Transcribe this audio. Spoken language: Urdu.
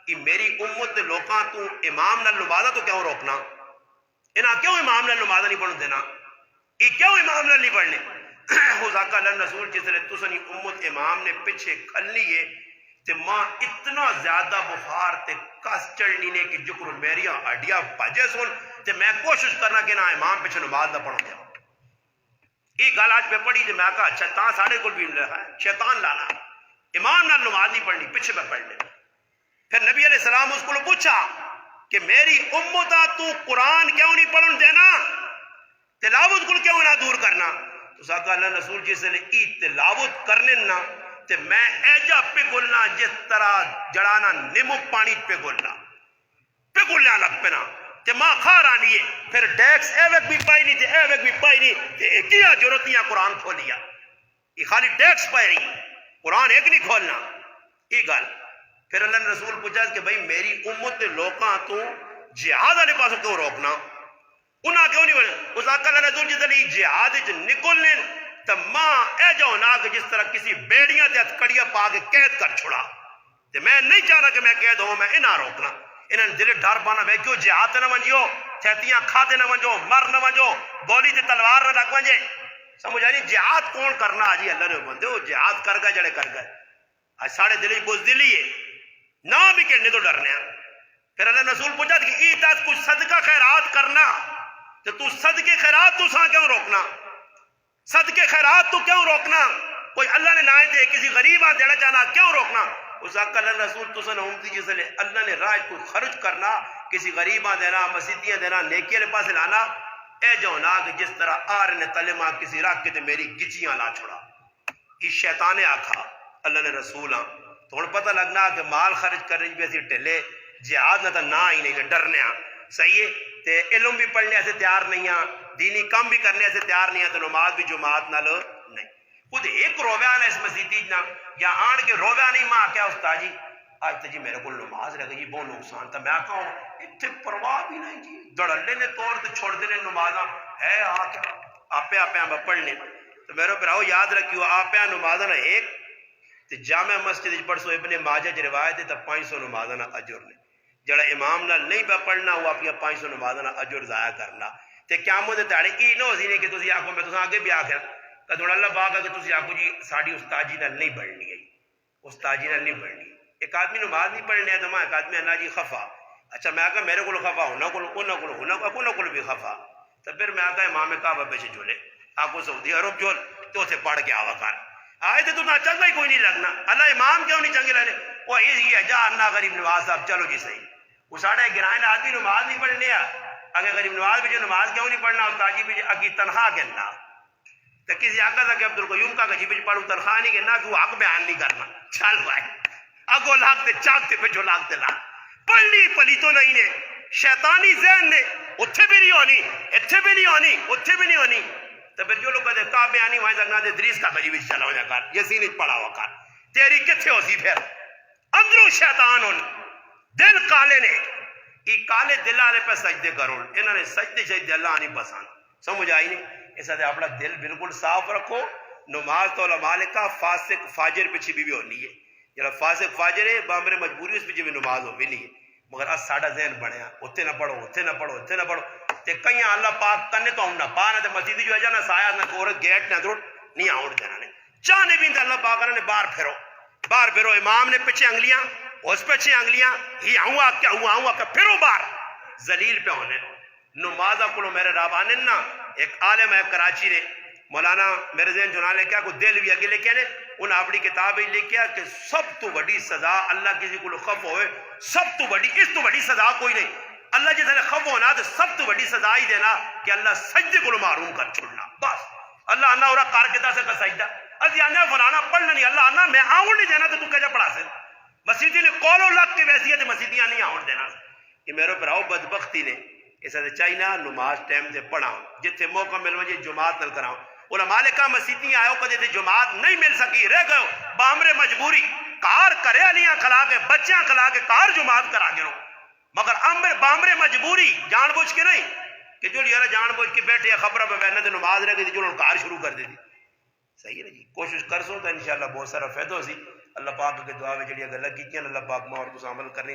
کہ میری امت لوکاں تو امام نال نمازہ تو کیوں روکنا؟ انہاں کیوں امام نال نمازہ نہیں پڑھن دینا؟ یہ کیوں امام نال نہیں پڑھنے؟ خدا اللہ رسول جس نے تسنی امت امام نے پیچھے کھلنی ہے تے ماں اتنا زیادہ بخار تے کس چڑھنی نے کہ جکر میری ہڈیاں بھجے سن تے میں کوشش کرنا کہ نہ امام پیچھے نماز نہ پڑھوں گا. یہ گل آج پہ پڑھی تے میں کہا اچھا تاں سارے کول بھی ہے شیطان لانا امام نال نماز نہیں پڑھنی پیچھے پہ پڑھ لے. پھر نبی علیہ السلام اس کو پوچھا کہ میری امتا تو قرآن کیوں نہیں پڑھن دینا، تلاوت کو کیوں نہ دور کرنا؟ تو ساکہ اللہ رسول جس نے ای تلاوت کرنے نا تے میں ایجا پہ گلنا جس طرح جڑانا نمو پانی پہ گلنا لگ پینا تے ماں کھار آنی ہے. پھر ڈیکس اے وقت بھی پائی نہیں تے اے وقت بھی پائی نہیں تے کیا ضرورتیاں قرآن کھولیا. یہ خالی ڈیکس پائی رہی قرآن ایک نہیں کھولنا یہ گل. پھر اللہ نے رسول پوچھا کہ بھئی میری امت لوکاں تو جہاد والے پاسوں کیوں روکنا؟ انہاں کیوں نہیں بنے؟ اس آقا اللہ رسول جس نے جہاد وچ نکلنے تو ماں اے جو نا کہ جس طرح کسی بیڑیاں تے ہتھکڑیاں پا کے قید کر چھوڑا تے میں نہیں چاہنا کہ میں قید ہوں، میں انہاں روکنا. انہاں نے دل ڈر پانا بھائی کیوں جہاد تے نہ ونجو، چھتیاں کھاتے نہ ونجو، مر نہ ونجو، گولی تے تلوار نہ لگ ونجے. سمجھ آئی جہاد کون کرنا؟ آجی اللہ نے بندے وہ جہاد کر گئے جڑے کر گئے. آج ساڑھے دلی بزدلی ہے نہ بھی کہنے تو ڈرنے ہیں. پھر اللہ رسول پوچھا کہ ای تاس کچھ صدقہ خیرات کرنا تو صدقے خیرات تو ساں کیوں روکنا؟ صدقے خیرات تو کیوں روکنا؟ کوئی اللہ نے نائے دے کسی غریب آن دینا چاہنا کیوں روکنا؟ اس آقا اللہ رسول تو سن امتی جس لئے اللہ نے راج کو خرچ کرنا کسی غریب آن دینا مسیدیاں دینا نیکی لے پاس لانا اے جو نا کہ جس طرح آر نے تلمہ کسی راک کے تے میری گچیاں لا چھوڑا. اس شیطان آکھا اللہ نے رسول آن تو ہن پتہ لگنا کہ مال خرچ کر رہی بیسی ٹھلے جہاد نہ تا نہ ہی نہیں ڈرنے ہاں. صحیح ہے تے علم بھی پڑھنے سے تیار نہیں ہاں، دینی کم بھی کرنے سے تیار نہیں ہاں، تو نماز بھی جماعت نہ لو نہیں. خود ایک رویہ نہ اس مسیدی نہ یا آن کے رویہ نہیں ماں کیا استاد جی آج تو جی میرے کو نماز رہ گئی بہت نقصان تھا. میں کہوں اتنے پرواہ بھی نہیں جی دڑلے نے طور تے چھوڑ دینے نمازاں ہے آپے ہم پڑھنے. تو میرے پھراؤ یاد رکھیو آپے نمازاں ایک تے جامع مسجد پڑھ سو ابن ماجہ جو روایت ہے تو 500 نمازاں اجر نے. جڑا امام نال نہیں پہ پڑھنا وہ اپنی 500 نمازاں اجر ضائع کرنا. تے قیامت دے تاڑے ای نہ ہوسی نہیں کہ تسی آکھو میں تساں آگے بھی آکھیا کہ تھوڑا اللہ پاک کہ تسی آکھو جی ساڈی استاد جی نال نہیں پڑھنی ہے، استاد جی نال نہیں پڑھنی. ایک آدمی نماز نہیں پڑھنی ہے تو میں ایک آدمی اللہ جی خفا. اچھا میں کہا میرے کو خفا انہاں کو بھی خفا. تو پھر میں کہا امام کعبہ پیچھے جھولے آکو سعودی عرب جھول تو اسے پڑھ کے آوا کر آئے تو نہ چنگا ہی کوئی نہیں لگنا. اللہ امام کیوں نہیں چنگے لگنے؟ وہ یہ ہے جا اللہ غریب نواز صاحب چلو جی صحیح. وہ ساڑھے گرائن آدمی نماز نہیں پڑھنے اگر غریب نواز بھی جو نماز کیوں نہیں پڑھنا استاجی بھی اکی تنخواہ کہنا تو کسی آقا تھا کہ عبدالقیوم کا جی بھی پڑھوں تنخواہ نہیں کہنا کہ وہ حق بیان نہیں کرنا. چل بھائی اگو لاگتے چاکتے پہ جو لاگتے لاگ پڑھنی پلی تو نہیں نے شیطانی ذہن نے اتھے بھی نہیں ہونی اتھے بھی نہیں ہونی اتھے بھی نہیں ہونی. تو پھر جو لوگ کہتے کا بیانی وہاں تک نہ دے دریس کا جی بھی چلا ہو جا کر یسی نہیں پڑھا ہوا کر تیری کتھے ہو سی. پھر اندروں شیطان ہون دل کالے نے یہ کالے دل والے پہ سجدے کرو انہوں نے سجدے اللہ نہیں پسند. سمجھ آئی نہیں؟ اس لیے اپنا دل بالکل صاف رکھو. نماز تو علماء کا فاسق فاجر پیچھے بھی ہونی ہے. جڑا فاسق فاجر ہے بامر مجبوری اس پیچھے بھی نماز ہو بھی نہیں ہے. مگر اس ساڈا ذہن بنیا اتنے نہ پڑھو اتنے نہ پڑھو اتنے نہ پڑھو تے کئی اللہ پاک کرنے تو نہ پا نہ مسجد جو ہے نہ سایہ نہ کورت گیٹ نہ ضرور نہیں آؤ دینا نے چاہنے بھی اللہ پاک نے باہر پھرو امام نے پیچھے انگلیاں اس پیچھے انگلیاں ہی آؤں آ کے پھرو باہر ذلیل پہ ہونے. نمازہ کلو میرے رابانے نا ایک عالم ہے کراچی نے مولانا میرے ذہن چنا لے کیا کوئی دل بھی اگے لے کے نے انہیں اپنی کتاب ہی لکھیا کہ سب تو بڑی سزا اللہ کسی کو خف ہوئے سب تو بڑی اس تو بڑی سزا کوئی نہیں. اللہ جس نے خف ہونا تو سب تو بڑی سزا ہی دینا کہ اللہ سجدے کو معروم کر چھوڑنا. بس اللہ آنا اور کار کتا سے کا سجدہ ازی آنا فلانا پڑھنا نہیں اللہ آنا میں آؤں نہیں دینا تو کیا پڑھا سے مسیدی نے قول و لگ کے ویسی ہے تو مسیدیاں نہیں آؤں دینا. یہ میرے پراؤ بدبختی نے اس سے چاہینا نماز ٹائم سے پڑھاؤں جتنے موقع مل مجھے جماعت نل کراؤں. علماء کا مسیدیاں آئے کدے تے جماعت نہیں مل سکی رہ گئے بامرے مجبوری کار کرے علیاں کھلا کے بچیاں کھلا کے کار جماعت کرا گئے مگر بامرے مجبوری جان بوجھ کے نہیں کہ جو یار جان بوجھ کے بیٹھے یا خبر پہ بیٹھنا تو نماز رہ گئی جو کار شروع کر دی تھی. صحیح ہے جی کوشش کر سو تو انشاءاللہ بہت سارا فائدہ ہو سی. اللہ پاک کے دعا میں جڑی اگر لگی اللہ پاک ماں اور کچھ عمل کرنے